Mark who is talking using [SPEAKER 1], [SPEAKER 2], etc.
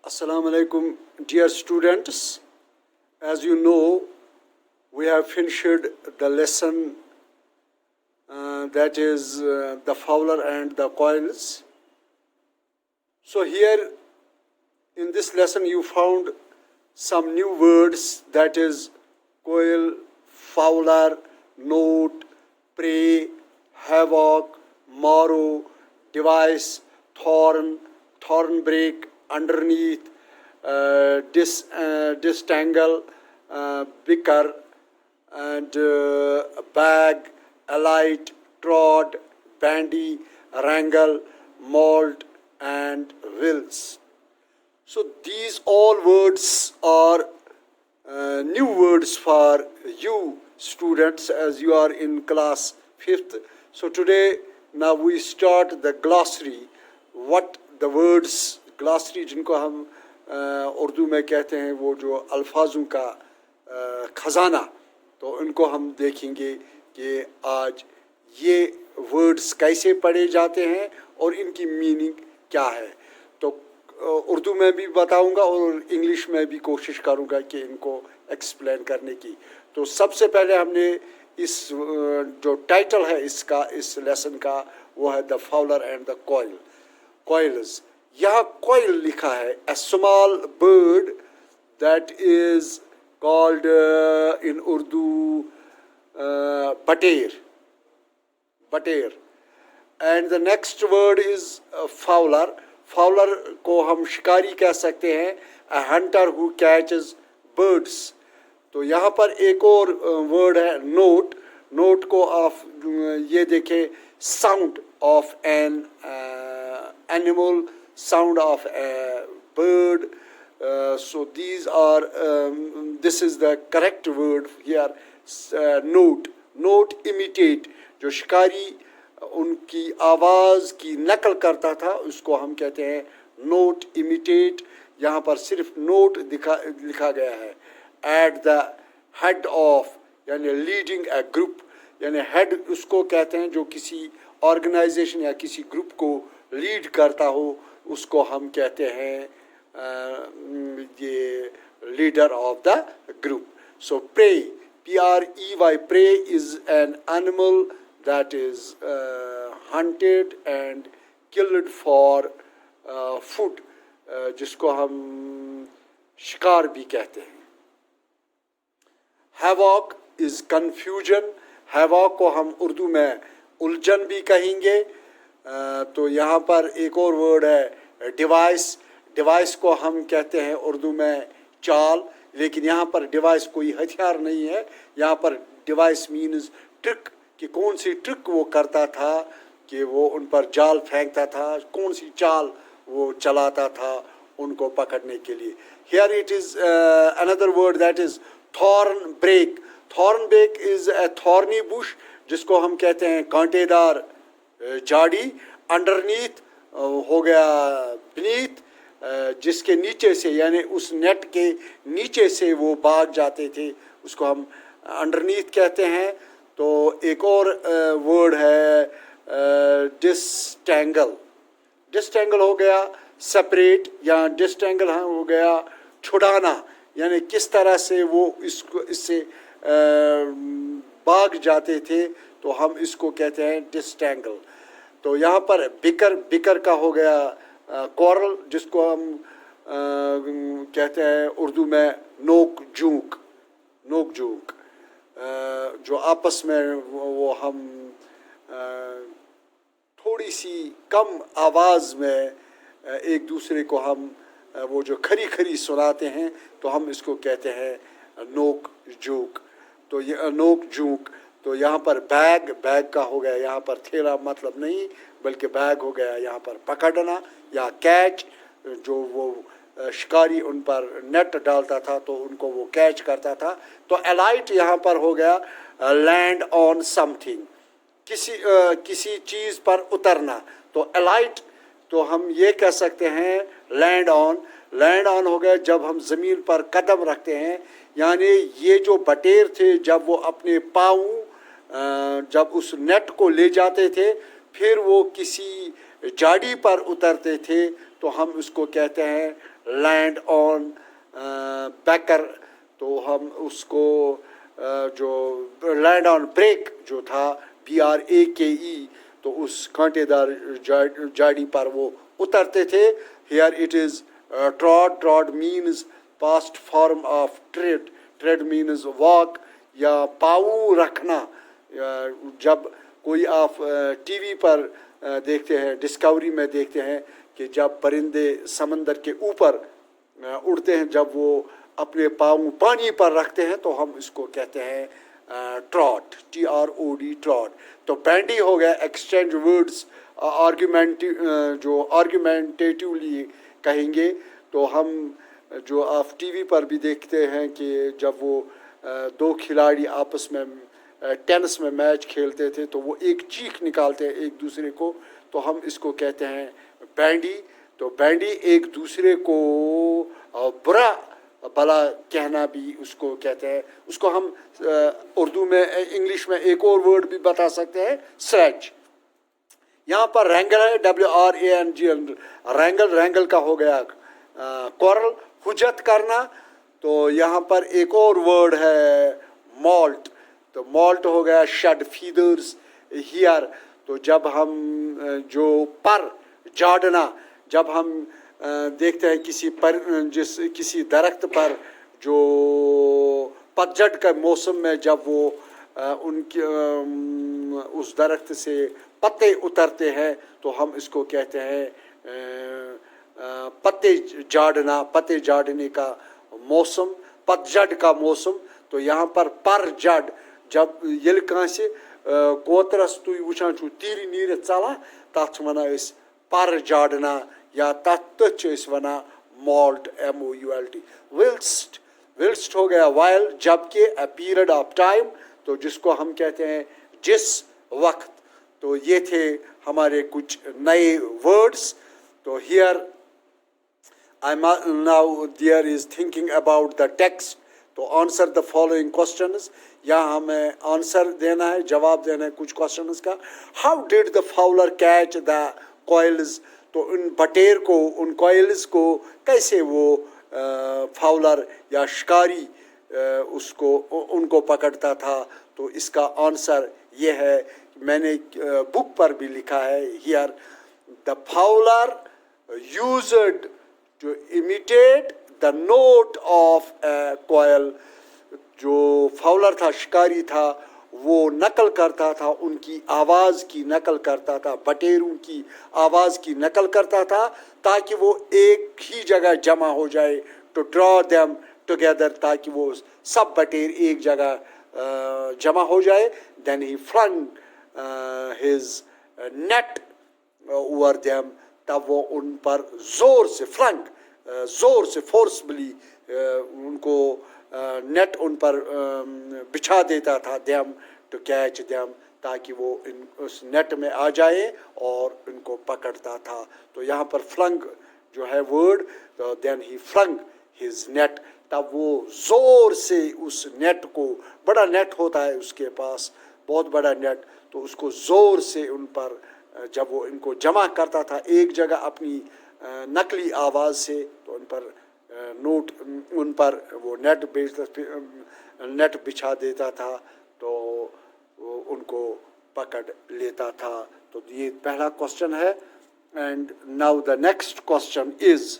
[SPEAKER 1] Assalamu alaikum, dear students. As you know, we have finished the lesson that is the fowler and the coils. So here in this lesson you found some new words, that is coil, fowler, note, prey, havoc, morrow, device, thorn, thorn break, underneath, distangle, bicker, and bag, alight, trod, bandy, wrangle, mold, and wills. So these all words are new words for you students as you are in class 5th. So today now we start the glossary. What the words glossary जिनको हम उर्दू में कहते हैं वो जो अल्फाजों का खजाना, तो उनको हम देखेंगे कि आज ये वर्ड्स कैसे पढ़े जाते हैं और इनकी मीनिंग क्या है. तो उर्दू में भी बताऊंगा और इंग्लिश में भी कोशिश करूंगा कि इनको एक्सप्लेन करने की. तो सबसे पहले हमने इस जो टाइटल है इसका, इस लेसन का, वो है the Fowler and the coil. Coils, यहाँ कॉइल लिखा है, a small bird that is called in Urdu bater. And the next word is fowler. Fowler को हम शिकारी कह सकते हैं, a hunter who catches birds. तो यहाँ पर एक और वर्ड है नोट. नोट को आप ये देखें, sound of an animal, sound of a bird. So these are this is the correct word here. Note, note, imitate. जो शिकारी उनकी आवाज़ की नकल करता था उसको हम कहते हैं नोट, इमिटेट. यहाँ पर सिर्फ नोट लिखा गया है. एट द हेड ऑफ यानी लीडिंग ए ग्रुप, यानी हेड उसको कहते हैं जो किसी ऑर्गेनाइजेशन या किसी ग्रुप को लीड करता हो, उसको हम कहते हैं ये leader of the group. So prey, P-R-E-Y, prey is an animal that is hunted and killed for food, जिसको हम शिकार भी कहते हैं. havoc is confusion. havoc को हम उर्दू में उलझन भी कहेंगे. तो यहाँ पर एक और वर्ड है डिवाइस. डिवाइस को हम कहते हैं उर्दू में चाल, लेकिन यहाँ पर डिवाइस कोई हथियार नहीं है. यहाँ पर डिवाइस मीन्स ट्रिक, कि कौन सी ट्रिक वो करता था, कि वो उन पर जाल फेंकता था, कौन सी चाल वो चलाता था उनको पकड़ने के लिए. Here it is another word that is thorn brake. Thorn brake is a thorny bush, जिसको हम कहते हैं कांटेदार झाड़ी. अंडरनीथ हो गया बीनीथ, जिसके नीचे से यानी उस नेट के नीचे से वो भाग जाते थे, उसको हम अंडरनीथ कहते हैं. तो एक और वर्ड है डिस्टेंगल. डिस्टेंगल हो गया सेपरेट, या डिस्टेंगल हो गया छुड़ाना, यानी किस तरह से वो इससे भाग जाते थे, तो हम इसको कहते हैं डिस्टेंगल. तो यहाँ पर बिकर का हो गया कॉरल, जिसको हम कहते हैं उर्दू में नोक झोंक. जो आपस में वो हम थोड़ी सी कम आवाज़ में एक दूसरे को हम वो जो खरी सुनाते हैं, तो हम इसको कहते हैं नोक झोंक. तो ये नोक झोंक. तो यहाँ पर बैग का हो गया यहाँ पर थैला मतलब नहीं, बल्कि बैग हो गया यहाँ पर पकड़ना या कैच. जो वो शिकारी उन पर नेट डालता था तो उनको वो कैच करता था. तो अलाइट यहाँ पर हो गया लैंड ऑन समथिंग, किसी चीज़ पर उतरना. तो अलाइट तो हम ये कह सकते हैं लैंड ऑन. लैंड ऑन हो गया जब हम ज़मीन पर कदम रखते हैं, यानी ये जो बटेर थे जब वो अपने पाँव जब उस नेट को ले जाते थे, फिर वो किसी झाड़ी पर उतरते थे, तो हम उसको कहते हैं लैंड ऑन बैकर, तो हम उसको जो लैंड ऑन ब्रेक जो था BRAKE, तो उस कांटेदार झाड़ी पर वो उतरते थे. Here it is ट्रॉड. ट्रॉड means past form of trade. Trade means walk या पाँव रखना. जब कोई आप टीवी पर देखते हैं, डिस्कवरी में देखते हैं कि जब परिंदे समंदर के ऊपर उड़ते हैं, जब वो अपने पाँव पानी पर रखते हैं, तो हम इसको कहते हैं ट्रॉड, TROD, ट्रॉड. तो बैंडी हो गया एक्सचेंज वर्ड्स जो आर्ग्यूमेंटेटिवली कहेंगे. तो हम जो आप टीवी पर भी देखते हैं कि जब वो दो खिलाड़ी आपस में टेनिस में मैच खेलते थे, तो वो एक चीख निकालते हैं एक दूसरे को, तो हम इसको कहते हैं बैंडी. तो बैंडी एक दूसरे को बुरा भला कहना भी उसको कहते हैं. उसको हम उर्दू में, इंग्लिश में एक और वर्ड भी बता सकते हैं, स्लेज. यहाँ पर रैंगल है, WRANGL. रैंगल का हो गया कॉरल, हुज्जत करना. तो यहाँ पर एक और वर्ड है मॉल्ट. तो मॉल्ट हो गया शेड फीदर्स हियर. तो जब हम जो पर झाड़ना, जब हम देखते हैं किसी दरख्त पर जो पतझड़ का मौसम में जब वो उनके उस दरख्त से पत्ते उतरते हैं, तो हम इसको कहते हैं पत्ते झाड़ने का मौसम, पतझड़ का मौसम. तो यहाँ पर झड़, जब ये कांसे कोतरस तुई वुचान छु तीर नीर चला, तथ वना पर झाड़ना, या तथ वना मॉल्ट, MOULT. विल्स्ट हो गया वाइल, जबकि अ पीरियड ऑफ टाइम, तो जिसको हम कहते हैं जिस वक्त. तो ये थे हमारे कुछ नए वर्ड्स. तो here now there is thinking about the text. तो आंसर द फॉलोइंग क्वेश्चंस. यहाँ हमें आंसर देना है, जवाब देना है कुछ क्वेश्चंस का. How did the Fowler catch the coils. तो उन बटेर को, उन कॉइल्स को कैसे वो फाउलर या शिकारी उनको पकड़ता था. तो इसका आंसर ये है, मैंने बुक पर भी लिखा है. Here the fowler used to imitate the note of a koel. जो फाउलर था, शिकारी था, वो नकल करता था, उनकी आवाज़ की नकल करता था, बटेरों की आवाज़ की नकल करता था, ताकि वो एक ही जगह जमा हो जाए. टू ड्रॉ देम टुगेदर, ताकि वो सब बटेर एक जगह जमा हो जाए. Then he flung his net over them. तब वो उन पर ज़ोर से ज़ोर से फोर्सबली उनको नेट उन पर बिछा देता था. देम टू कैच देम, ताकि वो उस नेट में आ जाए और इनको पकड़ता था. तो यहाँ पर फ्लंग जो है वर्ड, तो then he flung his net. तब वो ज़ोर से उस नेट को, बड़ा नेट होता है उसके पास, बहुत बड़ा नेट, तो उसको ज़ोर से उन पर, जब वो इनको जमा करता था एक जगह अपनी नकली आवाज़ से, तो उन पर वो नेट बिछा देता था, तो वो उनको पकड़ लेता था. तो ये पहला क्वेश्चन है. And now the next question is